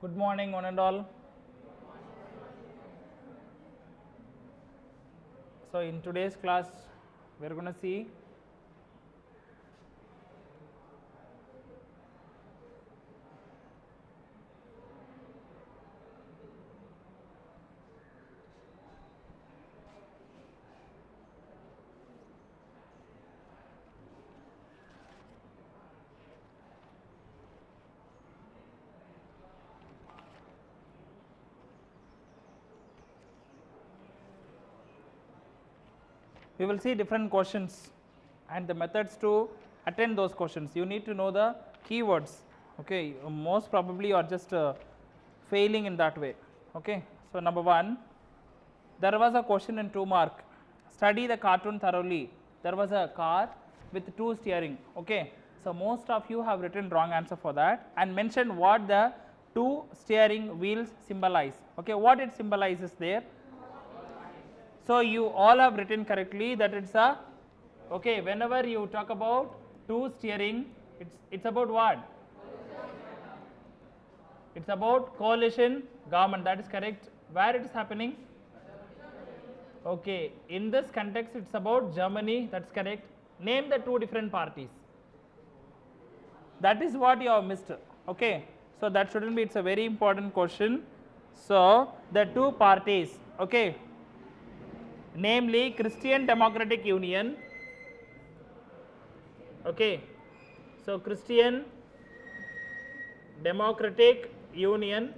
Good morning, one and all. So, in today's class, we are going to see we will see different questions and the methods to attend those questions. You need to know the keywords. Okay, most probably you are just failing in that way. Okay, so number one, there was a question in 2 mark. Study the cartoon thoroughly. There was a car with 2 steering. Okay, so most of you have written wrong answer for that and mentioned what the 2 steering wheels symbolize. Okay, what it symbolizes there. So you all have written correctly that it's a, okay, whenever you talk about 2 steering, it's about what? It's about coalition government, that is correct. Where it is happening? Okay, in this context it's about Germany, that's correct. Name the 2 different parties. That is what you have missed. Okay, so that shouldn't be, it's a very important question. So the 2 parties, okay, namely Christian Democratic Union. Okay, so Christian Democratic Union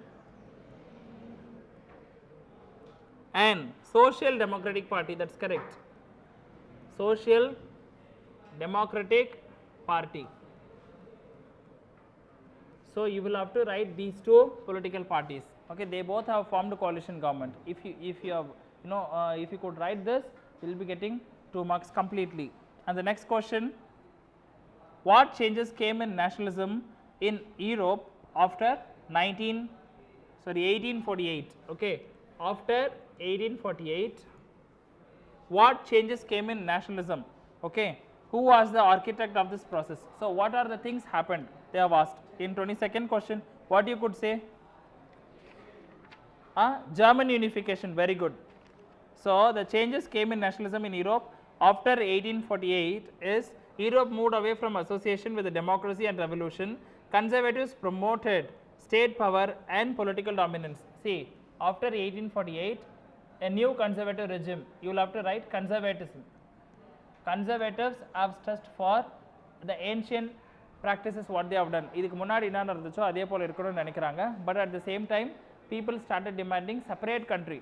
and Social Democratic Party, that's correct. Social Democratic Party. So you will have to write these 2 political parties. Okay, they both have formed a coalition government. If you have, if you could write this, you will be getting 2 marks completely. And the next question, what changes came in nationalism in Europe after 1848? Okay, after 1848, what changes came in nationalism? Okay, who was the architect of this process? So what are the things happened? They have asked. In 22nd question, what you could say? German unification, very good. So the changes came in nationalism in Europe after 1848 is Europe moved away from association with the democracy and revolution. Conservatives promoted state power and political dominance. See, after 1848, a new conservative regime, you will have to write conservatism. Conservatives have stressed for the ancient practices what they have done. இதுக்கு முன்னாடி என்ன நடந்துச்சோ அதே போல இருக்கணும்னு நினைக்கிறாங்க. But at the same time, people started demanding separate country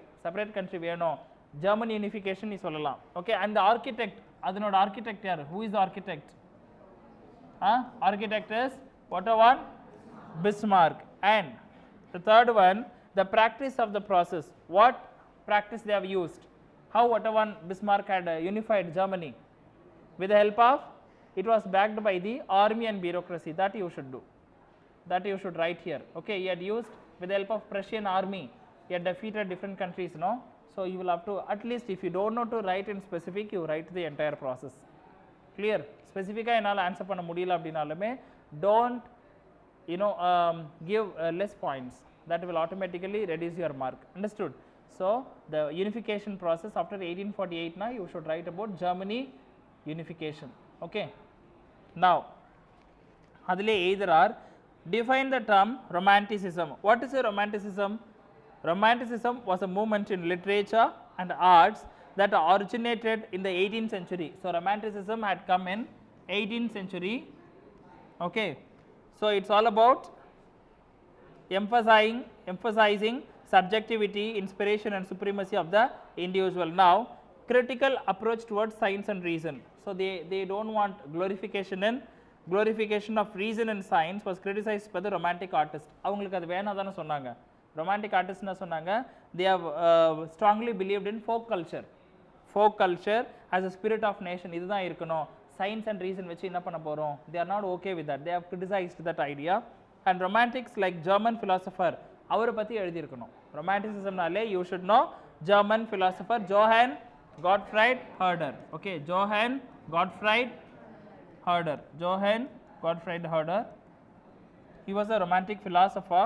வேணும். German unification நீ சொல்லலாம். Okay, and the architect, அதனோட architect யார்? Who is the architect? Architect is Otto von Bismarck. And the third one, the practice of the process. What practice they have used? How Otto von Bismarck had unified Germany? With the help of, it was backed by the army and bureaucracy. That you should do. That you should write here. Okay, he had used with the help of Prussian army. He had defeated different countries, no? So you will have to, at least if you don't know to write in specific, you write the entire process. Clear? Specific என்னால் answer பண்ண முடியல அப்படினாலுமே don't give less points. That will automatically reduce your mark. Understood? So the unification process after 1848 now you should write about Germany unification. Okay. Now adile either are define the term romanticism. What is a romanticism? Romanticism was a movement in literature and arts that originated in the 18th century. So romanticism had come in 18th century. Okay, so it's all about emphasizing subjectivity, inspiration and supremacy of the individual. Now critical approach towards science and reason. So they don't want glorification of reason and science was criticized by the romantic artists. அவங்களுக்கு அது வேணாதானே சொன்னாங்க. Romantic artists என்ன சொன்னாங்க? They have strongly believed in folk culture as a spirit of nation. இதுதான் இருக்கணும். Science and reason வச்சு என்ன பண்ண போறோம்? They are not okay with that. They have criticized that idea. And romantics like German philosopher, அவரை பத்தி எழுதி இருக்கணும். Romanticismனாலே you should know German philosopher Johann Gottfried Herder. Okay, Johann Gottfried Herder. He was a romantic philosopher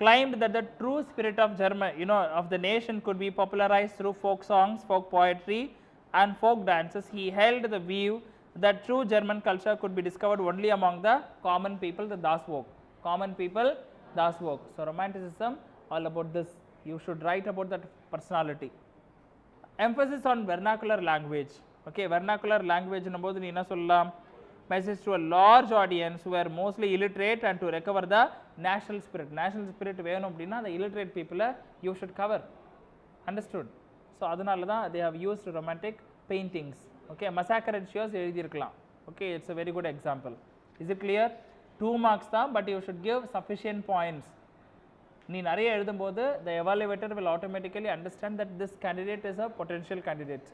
claimed that the true spirit of German, of the nation could be popularized through folk songs, folk poetry and folk dances. He held the view that true German culture could be discovered only among the common people, the Das Volk. Common people, Das Volk. So Romanticism, all about this. You should write about that personality. Emphasis on vernacular language. Okay, vernacular language numbodhu nee enna sollalam, message to a large audience who were mostly illiterate and to recover the national spirit. National spirit வேணும் அப்படின்னா the illiterate people you should cover. Understood? So அதனால தான் they have used romantic paintings. Okay, massacre at Shios எழுதியிருக்கலாம். Okay, it's a very good example. Is it clear? 2 marks தான், but you should give sufficient points. நீ நிறைய எழுதும்போது the evaluator will automatically understand that this candidate is a potential candidate.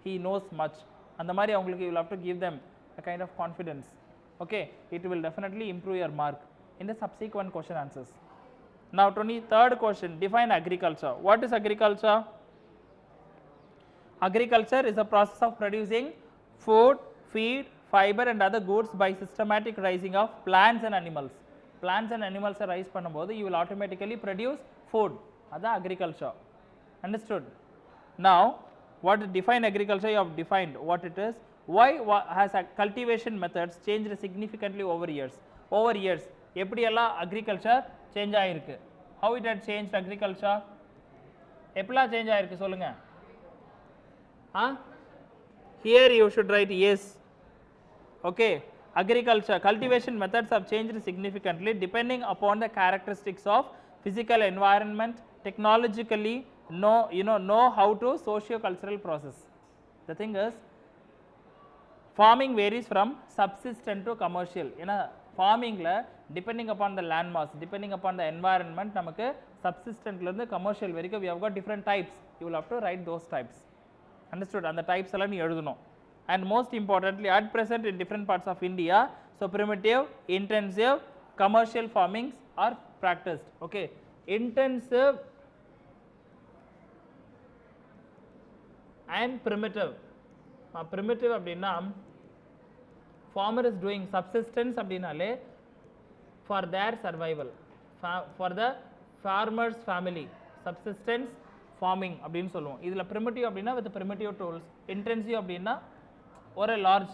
He knows much. அந்த மாதிரி அவங்களுக்கு you will have to give them a kind of confidence. Okay, it will definitely improve your mark in the subsequent question answers. Now 23rd question, define agriculture. What is agriculture? Agriculture is a process of producing food, feed, fiber and other goods by systematic raising of plants and animals. Plants and animals rise பண்ணும்போது you will automatically produce food. That's agriculture. Understood? Now, what define agriculture? You have defined what it is. Why has cultivation methods changed significantly over years? Over years, எப்படி எல்லாம் agriculture change ஆயிருக்கு? How it had changed agriculture? எப்படிலாம் change ஆயிருக்கு சொல்லுங்க? Here you should write yes. Okay, agriculture cultivation methods have changed significantly depending upon the characteristics of physical environment, technologically know how to socio-cultural process. The thing is, farming varies from subsistent to commercial. Farming la depending upon the land mass, depending upon the environment, நமக்கு subsistent la irundhu commercial varaikku we have got different types. You will have to write those types. Understood? And the types alla nee eludunum. And most importantly, at present in different parts of India, so primitive, intensive, commercial farmings are practiced. Okay, intensive and primitive. Primitive அப்படின்னா farmer is doing subsistence அப்படின்னாலே for their survival, for the farmer's family, subsistence farming அப்படின்னு சொல்லுவோம். இதில் primitive அப்படின்னா with primitive tools, intensive அப்படின்னா or a large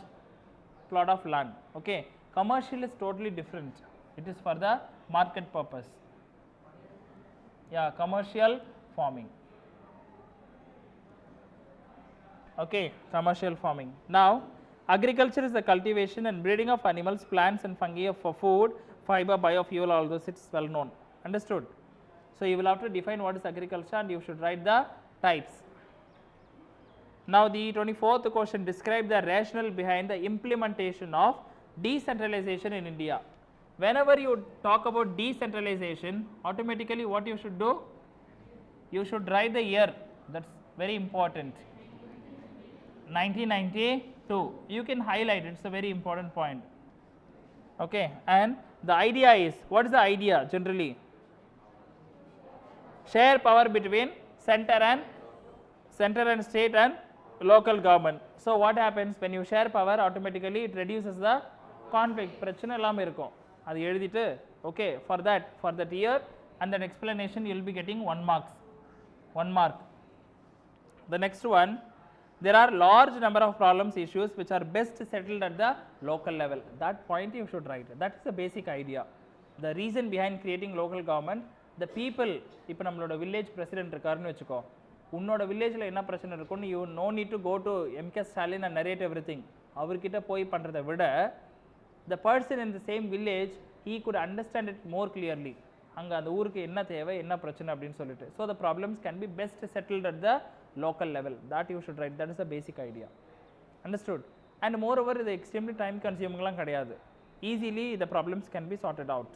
plot of land. Okay, commercial is totally different. It is for the market purpose. Yeah, commercial farming. Okay, commercial farming. Now, agriculture is the cultivation and breeding of animals, plants and fungi for food, fiber, biofuel, all those, it's well known. Understood? So you will have to define what is agriculture and you should write the types. Now the 24th question, describe the rationale behind the implementation of decentralization in India. Whenever you talk about decentralization, automatically what you should do? You should write the year. That's very important. 1992. You can highlight it. It's a very important point. Okay, and the idea is, what is the idea generally? Share power between center and state and local government. So what happens when you share power? Automatically it reduces the conflict. பிரச்சனை இல்லாம இருக்கும். அது எழுதிட்டு okay, for that year and an explanation you will be getting 1 mark. The next one, there are large number of problems issues which are best settled at the local level. That point you should write. That is the basic idea. The reason behind creating local government, the people, இப்போ நம்மளோட village president இருக்காருன்னு வெச்சுக்கோ, உன்னோட வில்லேஜில் என்ன பிரச்சனை இருக்குன்னு you know need to go to MK Stalin and narrate everything. அவர்கிட்ட போய் பண்ணுறதை விட the person in the same village, he could understand it more clearly. அங்கே அந்த ஊருக்கு என்ன தேவை, என்ன பிரச்சனை அப்படின்னு சொல்லிட்டு. So the problems can be best settled at the local level. That you should write. That is the basic idea. Understood? And moreover, இது extremely time consumingலாம் கிடையாது. Easily the problems can be sorted out.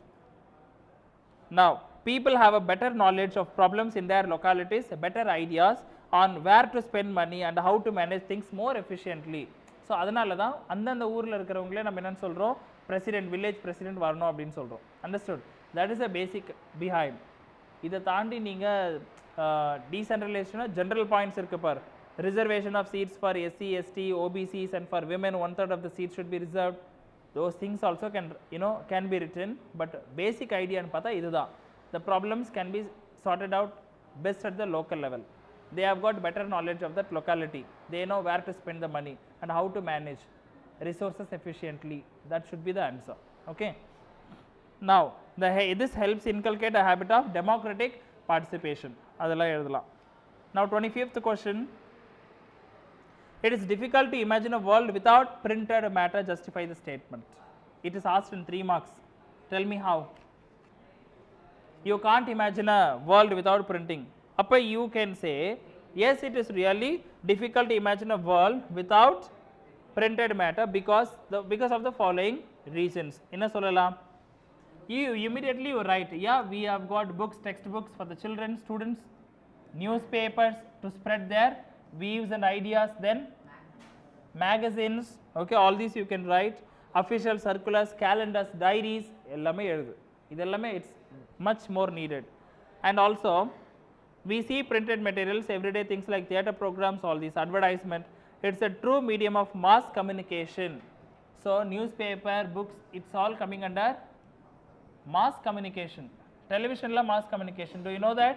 Now, people have a better knowledge of problems in their localities, better ideas on where to spend money and how to manage things more efficiently. So அதனால தான் அந்தந்த ஊரில் இருக்கிறவங்களே நம்ம என்னன்னு சொல்கிறோம், president, village president வரணும் அப்படின்னு சொல்கிறோம். Understood? That is the basic behind. இதை தாண்டி நீங்கள் decentralization general points இருக்கு பார், reservation of seats for SC, ST, OBCs and for women 1/3 of the seats should be reserved. Those things also can be written, but basic idea ன்னு பார்த்தா இதுதான். the problems can be sorted out best at the local level. They have got better knowledge of that locality. They know where to spend the money and how to manage resources efficiently. That should be the answer. Okay. Now, this helps inculcate a habit of democratic participation. அதெல்லாம் எழுதலாம். Now, 25th question. It is difficult to imagine a world without printed matter. Justify the statement. It is asked in 3 marks. Tell me how. You can't imagine a world without printing. Appa you can say, yes, it is really difficult to imagine a world without printed matter because of the following reasons. Enna sollalam? You immediately you write, yeah, we have got books, textbooks for the children, students, newspapers to spread their views and ideas, then magazines, okay, all these you can write, official circulars, calendars, diaries, ellame eludhu. Idellame it's much more needed. And also we see printed materials, everyday things like theatre programs, all these advertisement. It's a true medium of mass communication. So newspaper, books, it's all coming under mass communication. Television la mass communication. Do you know that?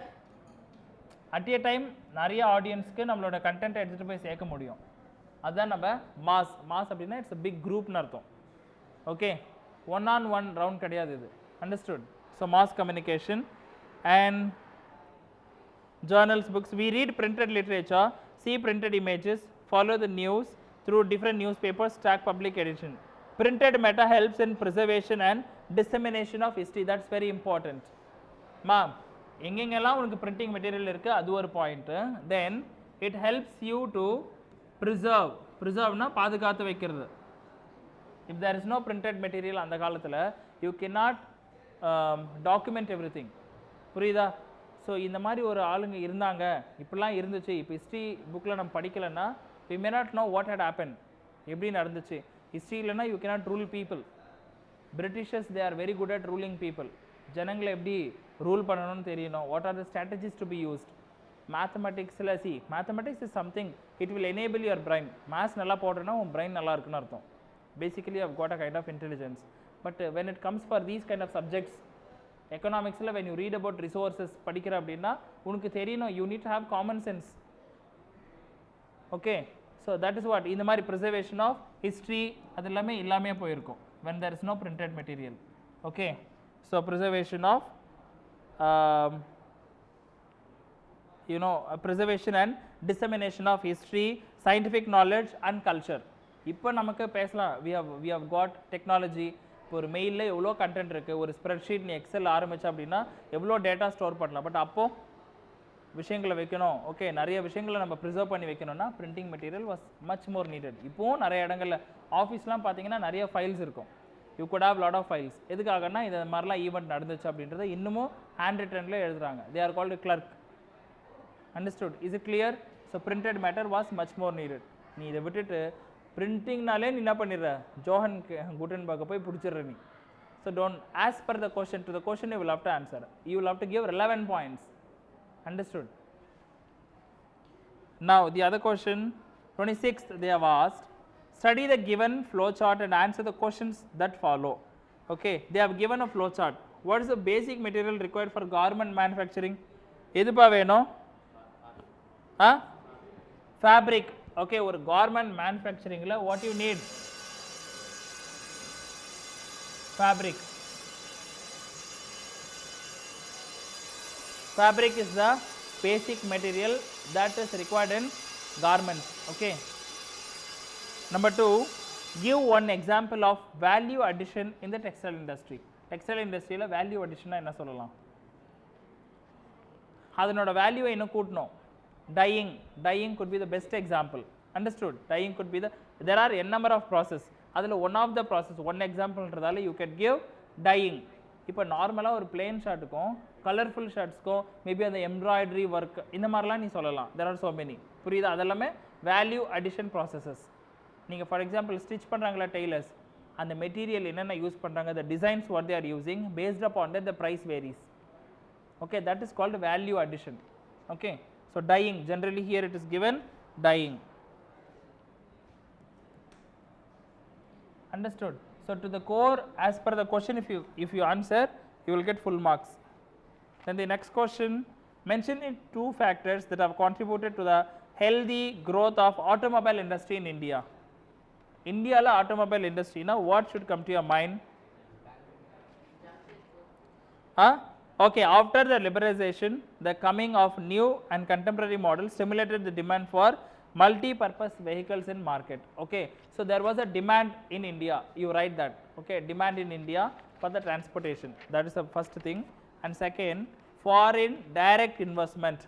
At a time நிறைய ஆடியன்ஸ்க்கு நம்மளோட content எடுத்துட்டு போய் சேர்க்க முடியும். அதுதான் நம்ம mass அப்படின்னா இட்ஸ் a big groupனு அர்த்தம். Okay, one on one round கிடையாது இது. Understood? So mass communication and journals, books. We read printed literature, see printed images, follow the news through different newspapers, track public edition. Printed matter helps in preservation and dissemination of history. That's very important. Ma'am, எங்கெங்கெல்லாம் உனக்கு printing material இருக்கு அது ஒரு point. Then it helps you to preserveனா பாதுகாத்து வைக்கிறது. If there is no printed material அந்த காலத்துல you cannot document everything. புரியுதா? ஸோ இந்த மாதிரி ஒரு ஆளுங்க இருந்தாங்க, இப்படிலாம் இருந்துச்சு. இப்போ ஹிஸ்ட்ரி புக்கில் நம்ம படிக்கலைன்னா we may not know what had happened, எப்படி நடந்துச்சு. ஹிஸ்ட்ரி இல்லைன்னா you cannot rule people. Britishers, they are very good at ruling people. ஜனங்களை எப்படி ரூல் பண்ணணும்னு தெரியணும். What are the strategies to be used. மேத்தமெட்டிக்ஸில் mathematics is something it will enable your brain. Maths நல்லா போடுறேன்னா உன் பிரைன் நல்லா இருக்குன்னு அர்த்தம். Basically I've got a kind of intelligence. But when it comes for these kind of subjects, எக்கனாமிக்ஸில் when you read about resources படிக்கிற அப்படின்னா உனக்கு தெரியணும், you need to have common sense. Okay, so that is what இந்த மாதிரி preservation of history அது எல்லாமே இல்லாமே போயிருக்கும் when there is no printed material. Okay, so preservation of preservation and dissemination of history, scientific knowledge and culture. இப்போ நமக்கு பேசலாம், we have got technology. இப்போ ஒரு மெயிலில் எவ்வளோ கண்டென்ட் இருக்குது, ஒரு ஸ்ப்ரெட்ஷீட் நீ எக்ஸல் ஆரம்பிச்சா அப்படின்னா எவ்வளோ டேட்டா ஸ்டோர் பண்ணலாம். பட் அப்போது விஷயங்களை வைக்கணும், ஓகே, நிறைய விஷயங்களை நம்ம ப்ரிசர்வ் பண்ணி வைக்கணும்னா printing material was much more needed. இப்போவும் நிறைய இடங்களில் ஆஃபீஸ்லாம் பார்த்தீங்கன்னா நிறைய ஃபைல்ஸ் இருக்கும். You could have lot of files. எதுக்காகனா இது மாதிரிலாம் ஈவெண்ட் நடந்துச்சு அப்படின்றத இன்னமும் ஹேண்ட் ரிட்டனில் எழுதுறாங்க. They are called clerk. Understood? Is it clear? So printed matter was much more needed. நீ இதை விட்டுட்டு பிரிண்டிங்னாலே நீ என்ன பண்ணிடுற, ஜோஹன் குட்டன்பர்க்கை போய் பிடிச்சிடுற நீ. So don't as per the question, to the question you will have to answer. You will have to give 11 points. Understood? Now the other question, 26th, they have asked, study the given flow chart and answer the questions that follow. Okay, they have given a flow chart. What is the basic material required for garment manufacturing? எதுப்பா வேணும்? Fabric. Okay, ஒரு garment manufacturingல what you need? Fabric. Fabric is the basic material that is required in garments. Okay. Number 2, give one example of value addition in the textile industry. Textile industry la value addition na enna sollalam? Adanoda value enna kootnom. Dyeing could be the best example. Understood? Dyeing could be there are n number of process. Adula one of the process, one example ன்றதால you can give dyeing. இப்போ நார்மலாக ஒரு plain ஷர்ட்டுக்கும் colourful ஷர்ட்ஸ்க்கும் maybe அந்த embroidery work இந்த மாதிரிலாம் நீ சொல்லலாம். There are so many. புரியுதா? அதெல்லாமே வேல்யூ அடிஷன் ப்ராசஸஸ். நீங்கள் ஃபார் எக்ஸாம்பிள் ஸ்டிச் பண்ணுறாங்களா டெய்லர்ஸ், அந்த மெட்டீரியல் என்னென்ன யூஸ் பண்ணுறாங்க, the designs what they are using, based upon that the price varies. Okay, that is called value addition. Okay, so dyeing, generally here it is given dyeing. Understood? So to the core, as per the question, if you answer, you will get full marks. Then the next question, mention the two factors that have contributed to the healthy growth of automobile industry in India. India la automobile industry, now what should come to your mind? Okay, after the liberalization, the coming of new and contemporary models stimulated the demand for multi-purpose vehicles in market. Okay, so there was a demand in India, you write that, okay, demand in India for the transportation, that is the first thing. And second, foreign direct investment.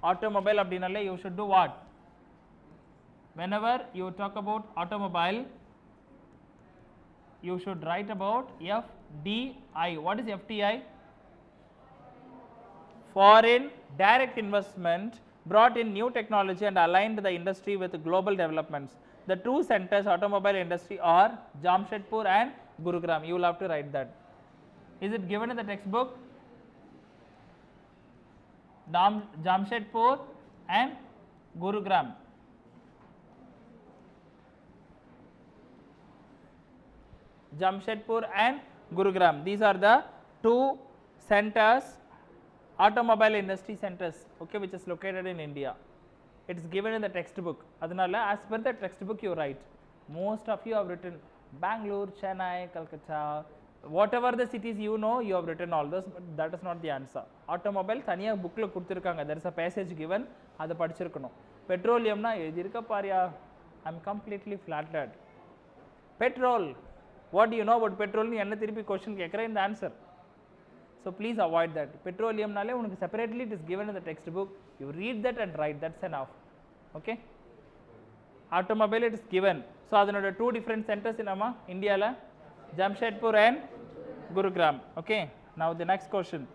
Automobile abdinale, you should do what? Whenever you talk about automobile, you should write about FDI. What is FDI? Foreign direct investment brought in new technology and aligned the industry with global developments. The two centers automobile industry are Jamshedpur and Gurugram. You will have to write that. Is it given in the textbook? Jamshedpur and Gurugram. Jamshedpur and Gurugram. These are the two centers, automobile industry centers, okay, which is located in India. It is given in the textbook. Adanalla, as per the textbook you write. Most of you have written Bangalore, Chennai, Calcutta, whatever the cities you know, you have written all those, but that is not the answer. Automobile, thaniya book lo kuduthirukanga, there is a passage given, adu padichirukano. Petroleum na edirka parya, I am completely flattered. Petrol, what do you know about petrol? Ni enna thirupi question kekra in the answer. So please avoid that. Petroleum nale unakku separately it is given in the textbook. You read that and write, that's enough. Okay. Automobile it is given. So adanoda two different centers in India la, Jamshedpur and Gurugram. Okay. Now the next question.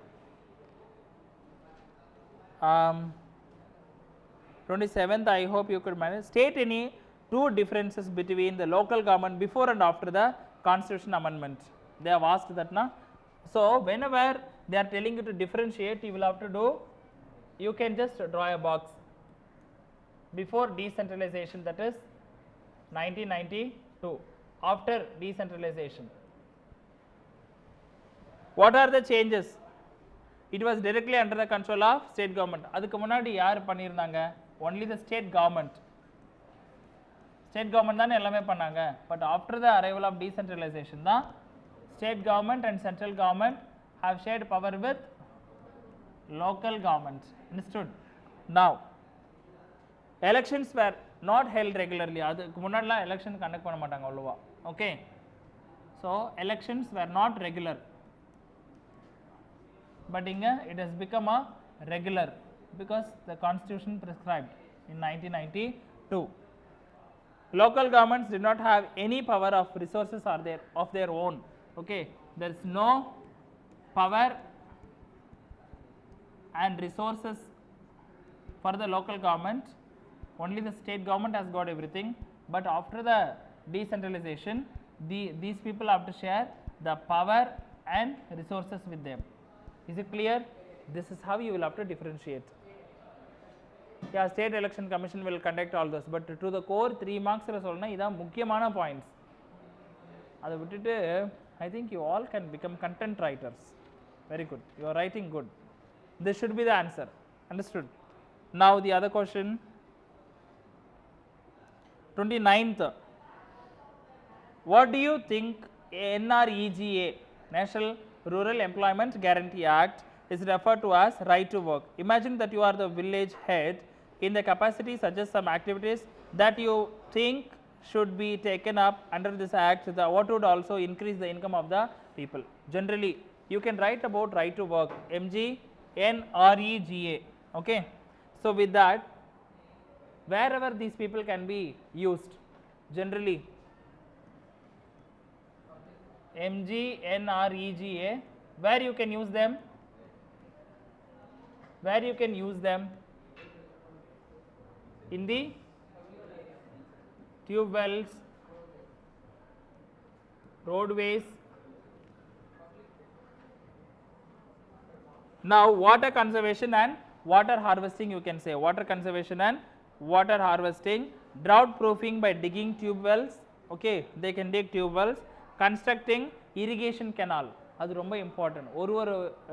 27th, I hope you could manage. State any two differences between the local government before and after the constitution amendment. They have asked that na. So whenever they are telling you to differentiate, you will have to do, you can just draw a box. Before decentralization, that is 1992, after decentralization. What are the changes? It was directly under the control of state government. Adukku munadi yaar panniranga? Only the state government. State government dhaan ellame pannanga. But after the arrival of decentralization, the state government and central government have shared power with local governments. Understood? Now, elections were not held regularly. Adukku munadla election conduct panna matanga allava. Okay. So elections were not regular. But it has become a regular because the constitution prescribed in 1992. Local governments did not have any power of resources of their own. Okay, there is no power and resources for the local government. Only the state government has got everything. But after the decentralization, these people have to share the power and resources with them. Is it clear? This is how you will have to differentiate. Yeah, state election commission will conduct all those, but to the core 3 marks la solna idha mukkiyamaana points. Adha vittu I think you all can become content writers. Very good. You are writing good. This should be the answer. Understood? Now the other question. 29th. What do you think NREGA, National Rural Employment Guarantee Act, is referred to as right to work? Imagine that you are the village head. In the capacity, suggest some activities that you think should be taken up under this act, what would also increase the income of the people. Generally, you can write about right to work, MGNREGA. Okay. So with that, wherever these people can be used, generally, MGNREGA, where you can use them? Where you can use them? In the tube wells, roadways. Now water conservation and water harvesting, you can say water conservation and water harvesting, drought proofing by digging tube wells. Okay, they can dig tube wells, constructing irrigation canal. அது ரொம்ப important. ஒரு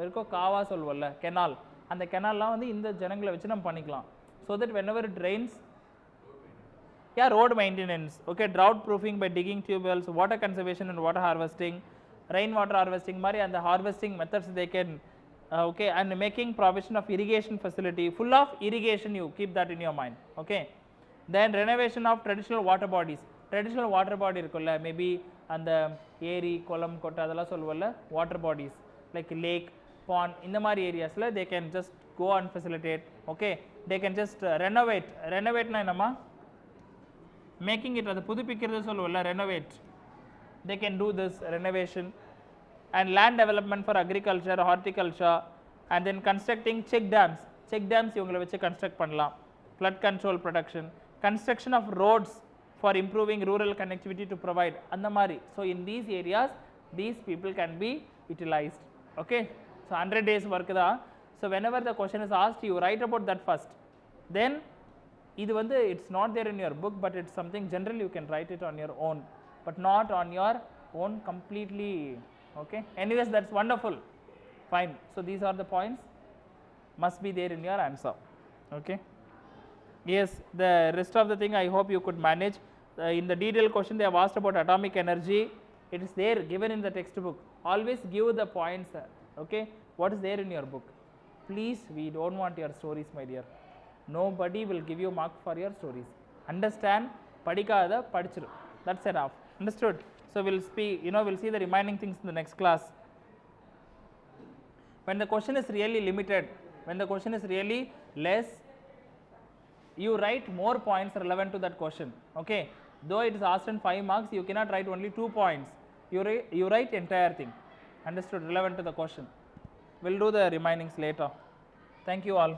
இருக்கோ காவா சொல்லுவோம்ல, canal, அந்த கெனால்லாம் வந்து இந்த ஜனங்களை வச்சு நம்ம பண்ணிக்கலாம். So that whenever it rains, yeah, road maintenance, okay, drought proofing by digging tube wells, water conservation and water harvesting, rainwater harvesting மாதிரி அந்த harvesting methods they can okay, and making provision of irrigation facility, full of irrigation, you keep that in your mind, okay. Then renovation of traditional water bodies, traditional water body இருக்குல்ல, maybe அந்த ஏரி குளம் கொட்டை அதெல்லாம் சொல்லுவோம்ல, water bodies like lake, pond, இந்த மாதிரி ஏரியாஸில் they can just go and facilitate, okay. They can just renovateனா என்னம்மா, making it, அது புதுப்பிக்கிறது சொல்லுவோம்ல, renovate, they can do this renovation. And land development for agriculture, horticulture, and then constructing check dams இவங்களை வச்சு construct பண்ணலாம். Flood control protection, construction of roads for improving rural connectivity to provide அந்த மாதிரி. So in these areas these people can be utilized, okay. So 100 days work தான். So whenever the question is asked, you write about that first, then இது வந்து it's not there in your book, but it's something general, you can write it on your own, but not on your own completely, okay. Anyways, that's wonderful, fine. So these are the points must be there in your answer, okay. Yes, the rest of the thing I hope you could manage. In the detailed question they have asked about atomic energy, it is there given in the textbook. Always give the points, okay, what is there in your book. Please, we don't want your stories, my dear. Nobody will give you mark for your stories. Understand, padikada padichiru, that's enough. Understood? So we'll speak, we'll see the remaining things in the next class. When the question is really limited, when the question is really less, you write more points relevant to that question, okay. Though it is asked in 5 marks, you cannot write only 2 points, you write entire thing. Understood? Relevant to the question. We'll do the remainings later. Thank you all.